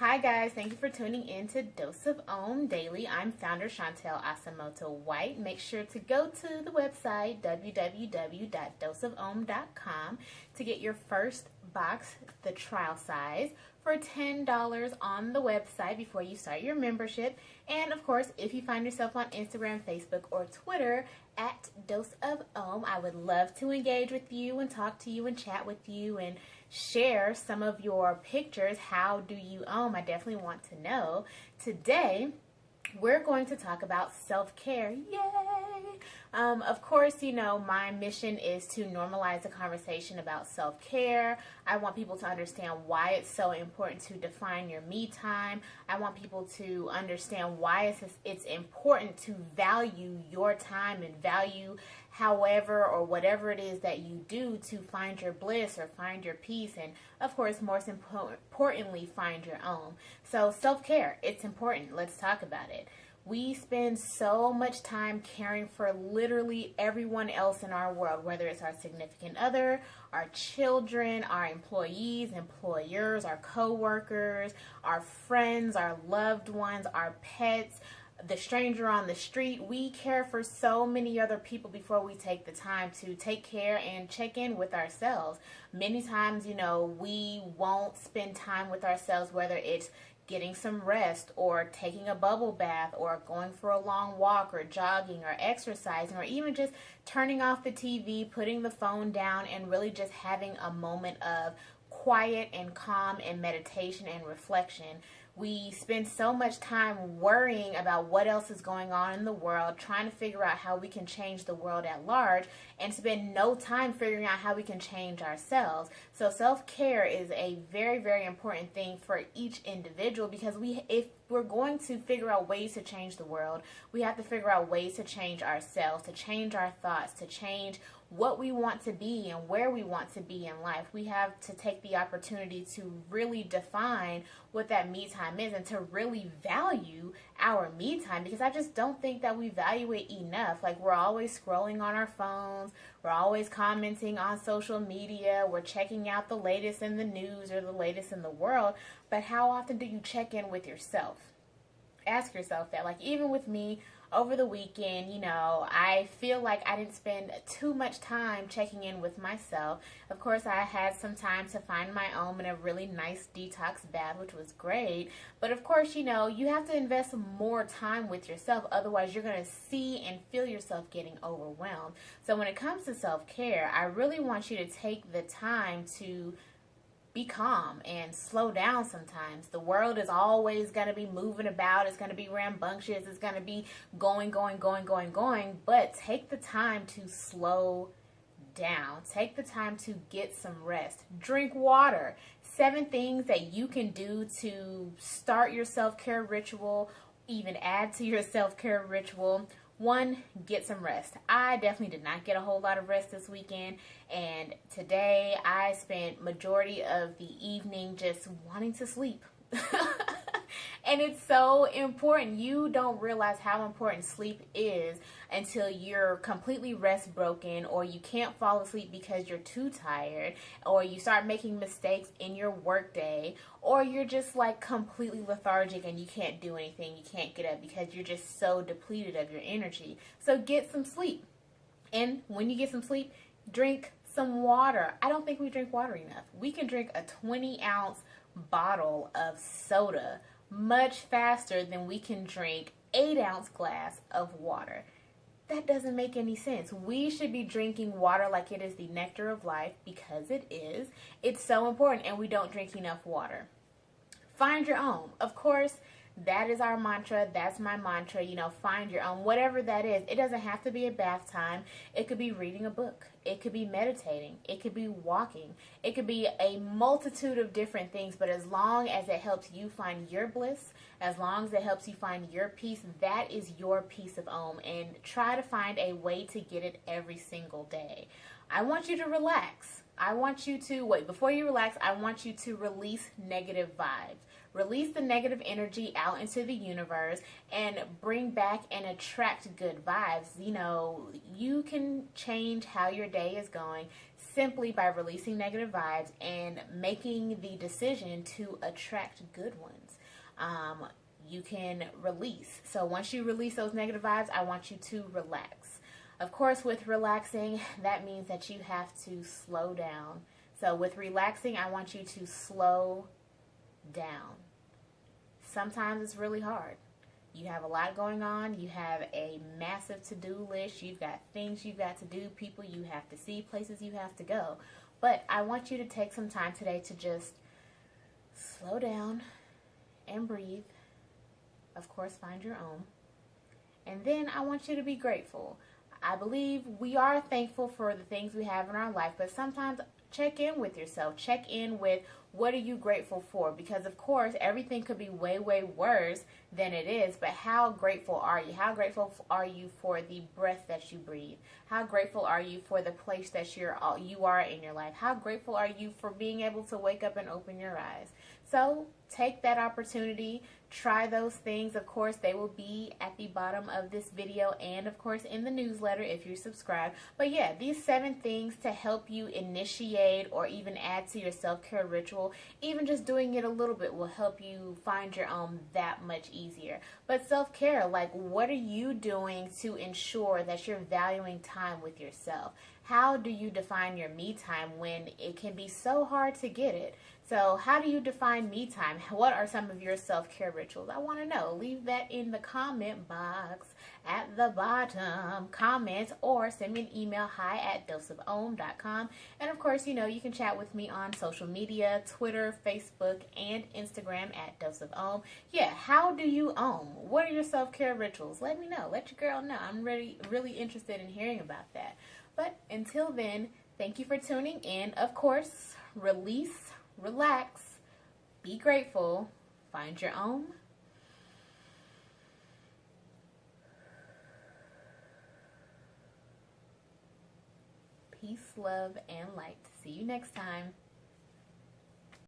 Hi guys, thank you for tuning in to Dose of Om Daily. I'm founder Chantel Asamoto White. Make sure to go to the website www.doseofom.com to get your first box, the trial size, for $10 on the website before you start your membership. And of course, if you find yourself on Instagram, Facebook, or Twitter at Dose of Om, I would love to engage with you and talk to you and chat with you and share some of your pictures. How do you own? I definitely want to know. Today, we're going to talk about self-care. Yay! Of course, you know, my mission is to normalize the conversation about self-care. I want people to understand why it's so important to define your me time. I want people to understand why it's important to value your time and value however or whatever it is that you do to find your bliss or find your peace, and of course, most importantly, find your own. So self-care, it's important. Let's talk about it. We spend so much time caring for literally everyone else in our world, whether it's our significant other, our children, our employees, employers, our co-workers, our friends, our loved ones, our pets, the stranger on the street. We care for so many other people before we take the time to take care and check in with ourselves. Many times, you know, we won't spend time with ourselves, whether it's getting some rest or taking a bubble bath or going for a long walk or jogging or exercising or even just turning off the TV, putting the phone down, and really just having a moment of quiet and calm and meditation and reflection. We spend so much time worrying about what else is going on in the world, trying to figure out how we can change the world at large, and spend no time figuring out how we can change ourselves. So self-care is a very, very important thing for each individual, because if we're going to figure out ways to change the world, we have to figure out ways to change ourselves, to change our thoughts, to change what we want to be and where we want to be in life. We have to take the opportunity to really define what that me time is and to really value our me time, because I just don't think that we value it enough. Like, we're always scrolling on our phones, we're always commenting on social media, we're checking out the latest in the news or the latest in the world, but how often do you check in with yourself? Ask yourself that. Like, even with me, over the weekend, you know, I feel like I didn't spend too much time checking in with myself. Of course, I had some time to find my own in a really nice detox bath, which was great. But of course, you know, you have to invest more time with yourself. Otherwise, you're going to see and feel yourself getting overwhelmed. So when it comes to self-care, I really want you to take the time to be calm and slow down sometimes. The world is always going to be moving about. It's going to be rambunctious. It's going to be going. But take the time to slow down. Take the time to get some rest. Drink water. 7 things that you can do to start your self-care ritual, even add to your self-care ritual. 1, get some rest. I definitely did not get a whole lot of rest this weekend, and today I spent majority of the evening just wanting to sleep. And it's so important. You don't realize how important sleep is until you're completely rest broken, or you can't fall asleep because you're too tired, or you start making mistakes in your workday, or you're just like completely lethargic and you can't do anything. You can't get up because you're just so depleted of your energy. So get some sleep. And when you get some sleep, drink some water. I don't think we drink water enough. We can drink a 20-ounce bottle of soda much faster than we can drink 8-ounce glass of water. That doesn't make any sense. We should be drinking water like it is the nectar of life, because it is. It's so important, and we don't drink enough water. Find your own. Of course, that is our mantra. That's my mantra. You know, find your own, whatever that is. It doesn't have to be a bath time. It could be reading a book. It could be meditating. It could be walking. It could be a multitude of different things. But as long as it helps you find your bliss, as long as it helps you find your peace, that is your piece of Om. And try to find a way to get it every single day. I want you to relax. I want you to, wait, before you relax, I want you to release negative vibes. Release the negative energy out into the universe and bring back and attract good vibes. You know, you can change how your day is going simply by releasing negative vibes and making the decision to attract good ones. You can release. So once you release those negative vibes, I want you to relax. Of course, with relaxing, that means that you have to slow down. So with relaxing, I want you to slow down. Sometimes it's really hard. You have a lot going on. You have a massive to-do list. You've got things you've got to do, people you have to see, places you have to go. But I want you to take some time today to just slow down and breathe. Of course, find your own. And then I want you to be grateful. I believe we are thankful for the things we have in our life, but sometimes check in with yourself. Check in with what are you grateful for? Because of course, everything could be way, way worse than it is, but how grateful are you? How grateful are you for the breath that you breathe? How grateful are you for the place that you are in your life? How grateful are you for being able to wake up and open your eyes? So take that opportunity, try those things. Of course, they will be at the bottom of this video and of course in the newsletter if you subscribe. But yeah, these 7 things to help you initiate or even add to your self-care ritual. Even just doing it a little bit will help you find your own that much easier. But self-care, like what are you doing to ensure that you're valuing time with yourself? How do you define your me time when it can be so hard to get it? So how do you define me time? What are some of your self-care rituals? I want to know. Leave that in the comment box at the bottom. Comment or send me an email, hi@doseofom.com. And of course, you know, you can chat with me on social media, Twitter, Facebook, and Instagram at doseofom. Yeah, how do you own? What are your self-care rituals? Let me know. Let your girl know. I'm really interested in hearing about that. But until then, thank you for tuning in. Of course, release, relax, be grateful, find your own. Peace, love, and light. See you next time.